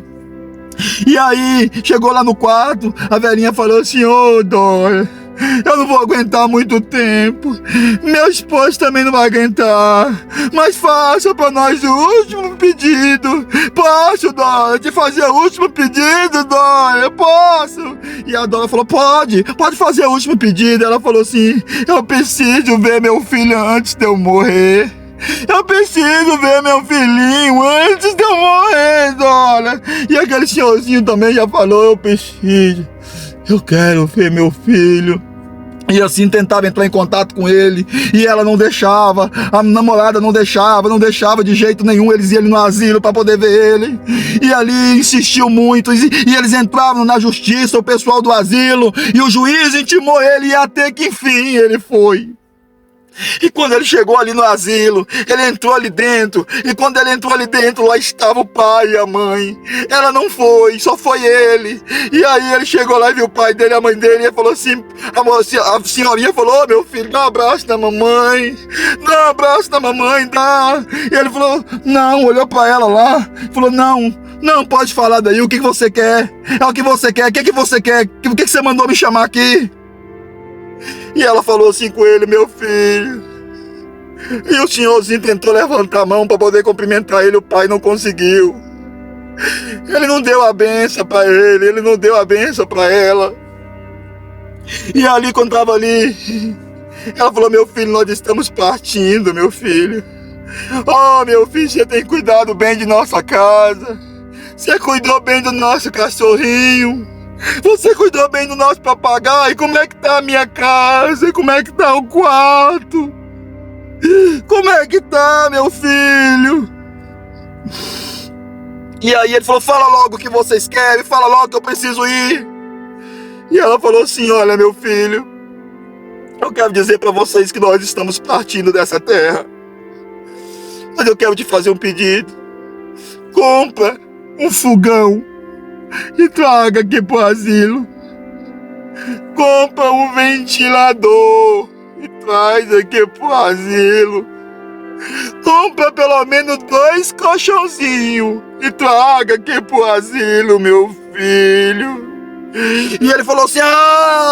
E aí, chegou lá no quarto, a velhinha falou assim: ô Dora, eu não vou aguentar muito tempo. Meu esposo também não vai aguentar. Mas faça para nós o último pedido. Posso, Dora, te fazer o último pedido, Dora? Posso? E a Dora falou: pode fazer o último pedido. Ela falou assim: eu preciso ver meu filho antes de eu morrer. Eu preciso ver meu filhinho antes de eu morrer, Dora. E aquele senhorzinho também já falou: eu quero ver meu filho. E assim tentava entrar em contato com ele. E ela não deixava. A namorada não deixava de jeito nenhum. Eles iam no asilo para poder ver ele. E ali insistiu muito. E eles entravam na justiça, o pessoal do asilo. E o juiz intimou ele. E até que enfim ele foi. E quando ele chegou ali no asilo, ele entrou ali dentro. E quando ele entrou ali dentro, lá estava o pai e a mãe. Ela não foi, só foi ele. E aí ele chegou lá e viu o pai dele e a mãe dele. E ele falou assim, a senhorinha falou: meu filho, dá um abraço na mamãe. Dá um abraço na mamãe, dá. E ele falou: não, olhou pra ela lá. Falou: não pode falar daí, o que você quer? É o que você quer, o que você quer? O que você mandou me chamar aqui? E ela falou assim com ele: meu filho. E o senhorzinho tentou levantar a mão para poder cumprimentar ele, o pai não conseguiu. Ele não deu a benção para ele não deu a benção para ela. E ali, quando estava ali, ela falou: meu filho, nós estamos partindo, meu filho. Oh, meu filho, você tem cuidado bem de nossa casa. Você cuidou bem do nosso cachorrinho. Você cuidou bem do nosso papagaio. Como é que tá a minha casa? Como é que tá o quarto? Como é que tá, meu filho? E aí ele falou: fala logo o que vocês querem. Fala logo que eu preciso ir. E ela falou assim: olha, meu filho, eu quero dizer para vocês que nós estamos partindo dessa terra. Mas eu quero te fazer um pedido. Compra um fogão e traga aqui pro asilo. Compra um ventilador e traz aqui pro asilo. Compra pelo menos 2 colchãozinhos e traga aqui pro asilo, meu filho. E ele falou assim: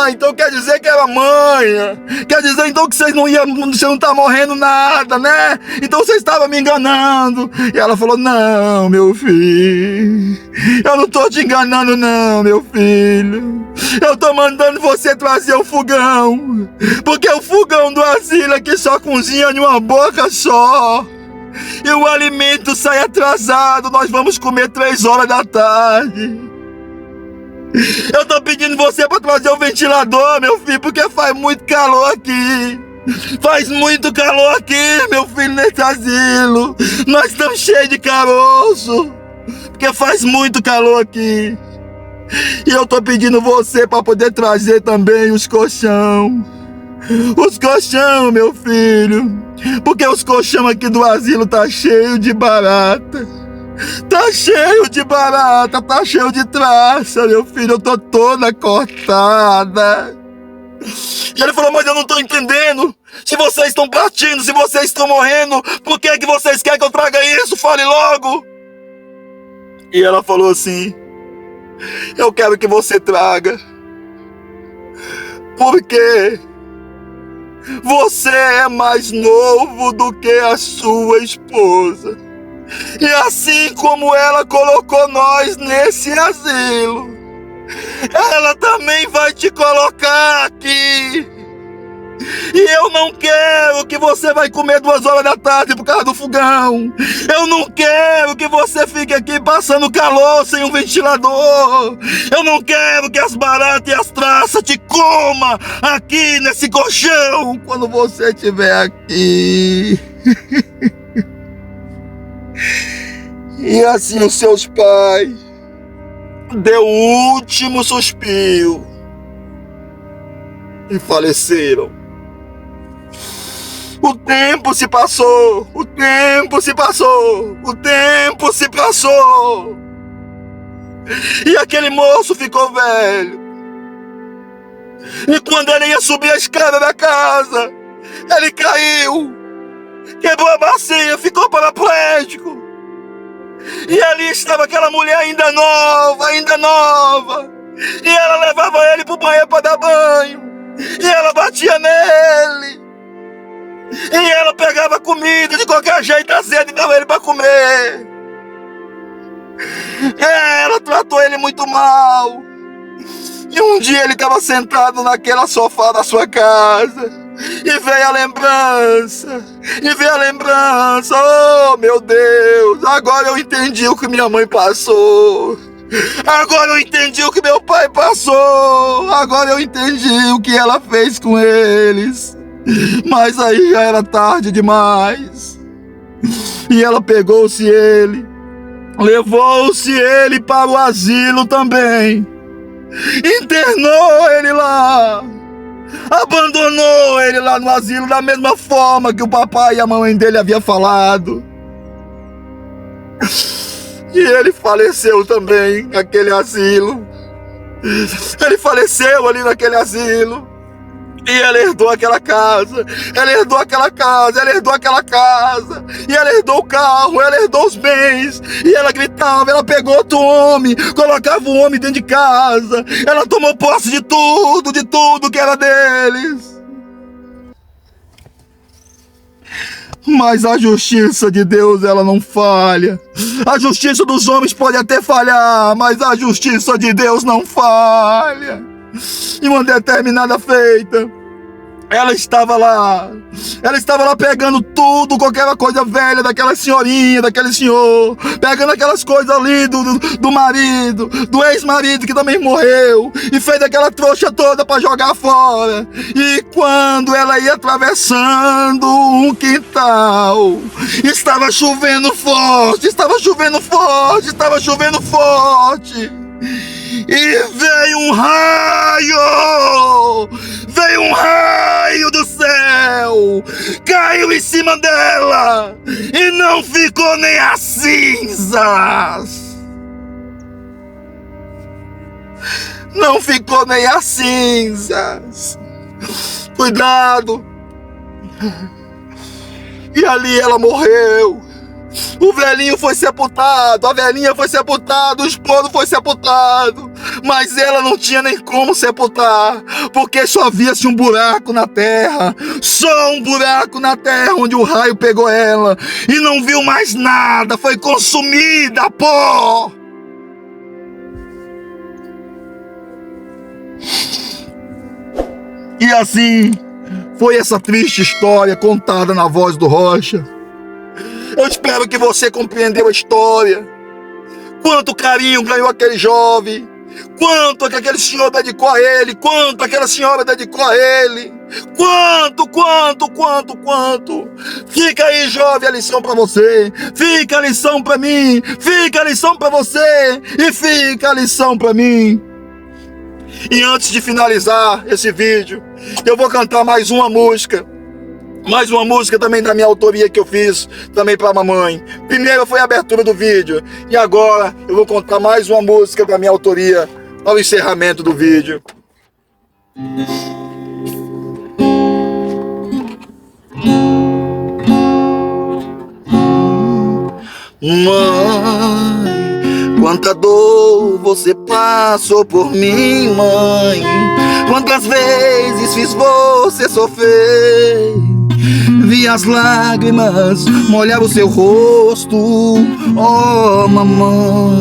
então quer dizer que era manha. Quer dizer então que você não tá morrendo nada, né? Então você estava me enganando. E ela falou: não, meu filho, eu não tô te enganando não, meu filho. Eu tô mandando você trazer o fogão. Porque o fogão do asilo aqui só cozinha em uma boca só. E o alimento sai atrasado. Nós vamos comer 3 horas da tarde. Eu tô pedindo você pra trazer o ventilador, meu filho, porque faz muito calor aqui. Faz muito calor aqui, meu filho, nesse asilo. Nós estamos cheios de caroço, porque faz muito calor aqui. E eu tô pedindo você para poder trazer também os colchão. Os colchão, meu filho. Porque os colchão aqui do asilo tá cheio de barata. Tá cheio de barata, tá cheio de traça, meu filho. Eu tô toda cortada. E ele falou, mas eu não tô entendendo. Se vocês estão partindo, se vocês estão morrendo, por que que vocês querem que eu traga isso? Fale logo. E ela falou assim, eu quero que você traga, porque você é mais novo do que a sua esposa. E assim como ela colocou nós nesse asilo, ela também vai te colocar aqui. E eu não quero que você vai comer 2 horas da tarde por causa do fogão. Eu não quero que você fique aqui passando calor sem um ventilador. Eu não quero que as baratas e as traças te comam aqui nesse colchão quando você estiver aqui. E assim os seus pais deu o último suspiro e faleceram. O tempo se passou, o tempo se passou, o tempo se passou. E aquele moço ficou velho. E quando ele ia subir a escada da casa, ele caiu, quebrou a bacia, ficou paraplégico. E ali estava aquela mulher ainda nova, ainda nova. E ela levava ele pro banheiro para dar banho. E ela batia nele. E ela pegava comida de qualquer jeito azedo e dava ele para comer. Ela tratou ele muito mal. E um dia ele estava sentado naquela sofá da sua casa. E veio a lembrança. E veio a lembrança. Oh, meu Deus. Agora eu entendi o que minha mãe passou. Agora eu entendi o que meu pai passou. Agora eu entendi o que ela fez com eles. Mas aí já era tarde demais. E ela pegou-se ele. Levou-se ele para o asilo também. Internou ele lá. Abandonou ele lá no asilo da mesma forma que o papai e a mamãe dele haviam falado. E ele faleceu também naquele asilo. Ele faleceu ali naquele asilo. E ela herdou aquela casa, ela herdou aquela casa, ela herdou aquela casa, e ela herdou o carro, ela herdou os bens, e ela gritava, ela pegou outro homem, colocava o homem dentro de casa, ela tomou posse de tudo que era deles. Mas a justiça de Deus, ela não falha. A justiça dos homens pode até falhar, mas a justiça de Deus não falha. Em uma determinada feita, ela estava lá pegando tudo, qualquer coisa velha daquela senhorinha, daquele senhor, pegando aquelas coisas ali do marido, do ex-marido que também morreu, e fez aquela trouxa toda para jogar fora. E quando ela ia atravessando um quintal, estava chovendo forte, estava chovendo forte, estava chovendo forte. E veio um raio do céu, caiu em cima dela e não ficou nem as cinzas. Não ficou nem as cinzas. Cuidado. E ali ela morreu. O velhinho foi sepultado, a velhinha foi sepultada, o esposo foi sepultado, mas ela não tinha nem como sepultar, porque só havia-se um buraco na terra, só um buraco na terra onde o raio pegou ela, e não viu mais nada, foi consumida a pó. E assim foi essa triste história contada na voz do Rocha. Eu espero que você compreendeu a história. Quanto carinho ganhou aquele jovem. Quanto que aquele senhor dedicou a ele. Quanto aquela senhora dedicou a ele. Quanto? Fica aí, jovem, a lição para você. Fica a lição para mim. Fica a lição para você. E fica a lição para mim. E antes de finalizar esse vídeo, eu vou cantar mais uma música. Mais uma música também da minha autoria que eu fiz também para a mamãe. Primeiro foi a abertura do vídeo. E agora eu vou contar mais uma música da minha autoria para o encerramento do vídeo. Mãe, quanta dor você passou por mim, mãe. Quantas vezes fiz você sofrer. Vi as lágrimas molhar o seu rosto. Oh, mamãe,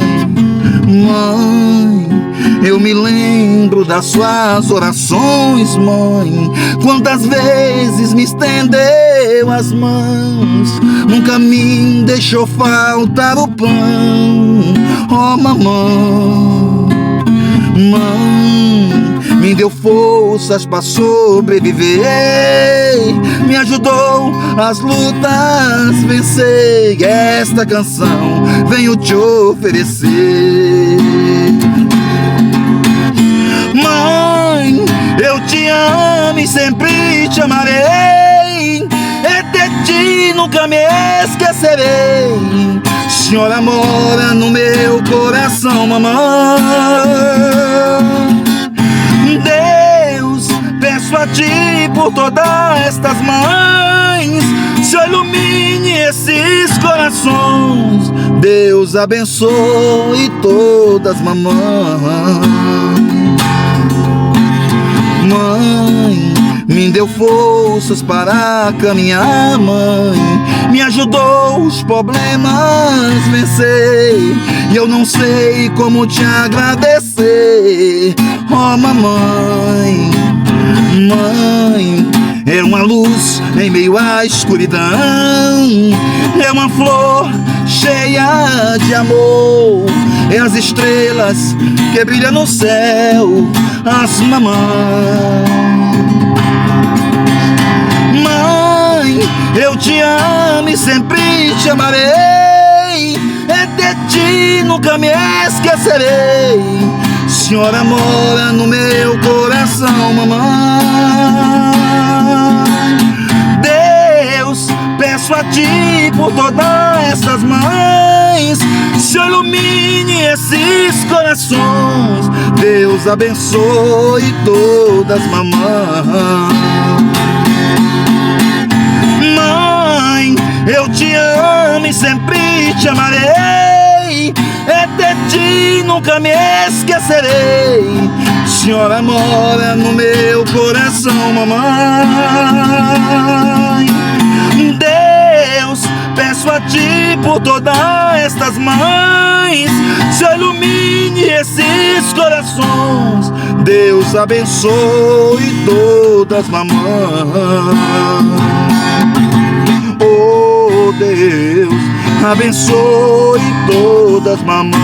mãe, eu me lembro das suas orações, mãe. Quantas vezes me estendeu as mãos, nunca me deixou faltar o pão. Oh, mamãe, mãe, me deu forças para sobreviver, me ajudou as lutas vencer. Esta canção venho te oferecer. Mãe, eu te amo e sempre te amarei, e de ti nunca me esquecerei. Senhora mora no meu coração, mamãe. Deus, peço a ti por todas estas mães, se ilumine esses corações. Deus abençoe todas mamães. Mãe, me deu forças para caminhar, mãe, me ajudou os problemas vencer, e eu não sei como te agradecer. Oh, mamãe, mãe, é uma luz em meio à escuridão, é uma flor cheia de amor, é as estrelas que brilham no céu, as mamães. Mãe, eu te amo e sempre te amarei, e de ti nunca me esquecerei. Senhora mora no meu coração, mamãe. Deus, peço a ti por todas essas mães, se ilumine esses corações. Deus abençoe todas mamães. Mãe, eu te amo e sempre te amarei, e de ti nunca me esquecerei. Senhora mora no meu coração, mamãe. Deus, peço a ti por todas estas mães, se ilumine esses corações. Deus abençoe todas mamães. Oh, Deus, abençoe todas mamães.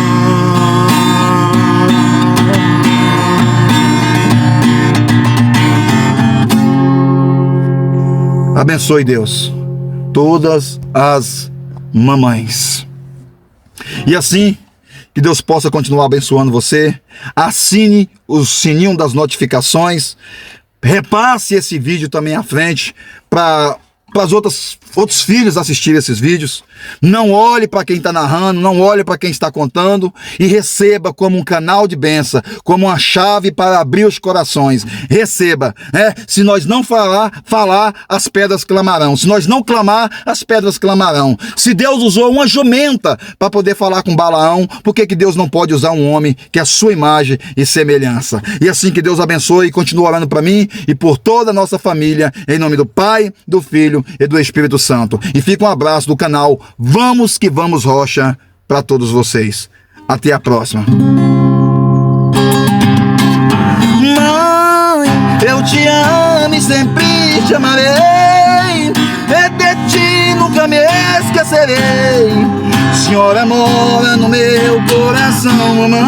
Abençoe, Deus, todas as mamães. E assim, que Deus possa continuar abençoando você. Assine o sininho das notificações. Repasse esse vídeo também à frente para outros filhos assistirem esses vídeos. Não olhe para quem está narrando, não olhe para quem está contando, e receba como um canal de bênção, como uma chave para abrir os corações. Receba, se nós não falar, as pedras clamarão. Se nós não clamar, as pedras clamarão. Se Deus usou uma jumenta para poder falar com Balaão, por que Deus não pode usar um homem que é a sua imagem e semelhança? E assim que Deus abençoe e continue orando para mim e por toda a nossa família, em nome do Pai, do Filho e do Espírito Santo. E fica um abraço do canal Vamos que Vamos Rocha para todos vocês. Até a próxima. Mãe, eu te amo e sempre te amarei, e de ti nunca me esquecerei. Senhora mora no meu coração, mamãe.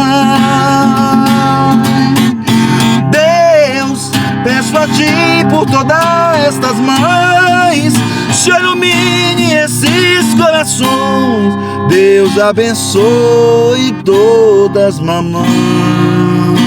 Deus, peço a sorte por todas estas mães, se ilumine esses corações. Deus abençoe todas, mamães.